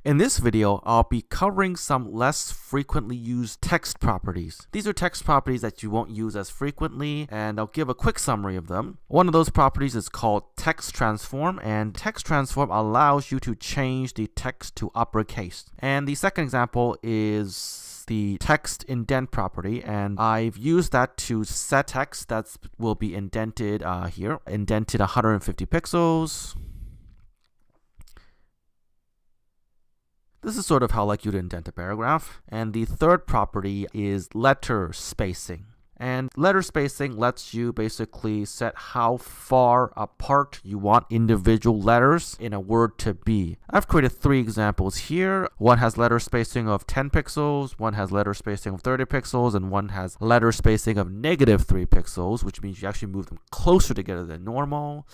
In this video, I'll be covering some less frequently used text properties. These are text properties that you won't use as frequently, and I'll give a quick summary of them. One of those properties is called text transform, and text transform allows you to change the text to uppercase. And the second example is the text indent property, and I've used that to set text that will be indented here, indented 150 pixels. This is sort of how you'd indent a paragraph. And the third property is letter spacing. And letter spacing lets you basically set how far apart you want individual letters in a word to be. I've created 3 examples here. One has letter spacing of 10 pixels, one has letter spacing of 30 pixels, and one has letter spacing of -3 pixels, which means you actually move them closer together than normal.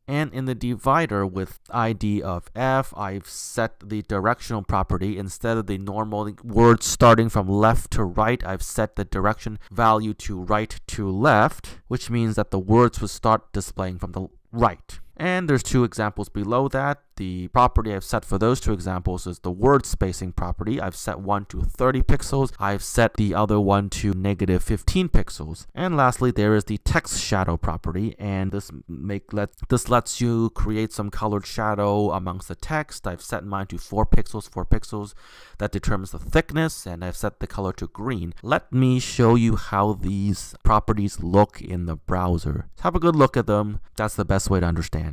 And in the divider with ID of F, I've set the directional property. Instead of the normal words starting from left to right, I've set the direction value to right to left, which means that the words will start displaying from the right. And there's 2 examples below that. The property I've set for those 2 examples is the word spacing property. I've set one to 30 pixels. I've set the other one to -15 pixels. And lastly, there is the text shadow property, and this lets you create some colored shadow amongst the text. I've set mine to 4 pixels, 4 pixels. That determines the thickness, and I've set the color to green. Let me show you how these properties look in the browser. Have a good look at them. That's the best way to understand.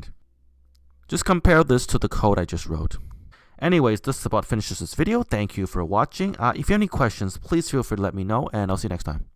Just compare this to the code I just wrote. Anyways, this about finishes this video. Thank you for watching. If you have any questions, please feel free to let me know, and I'll see you next time.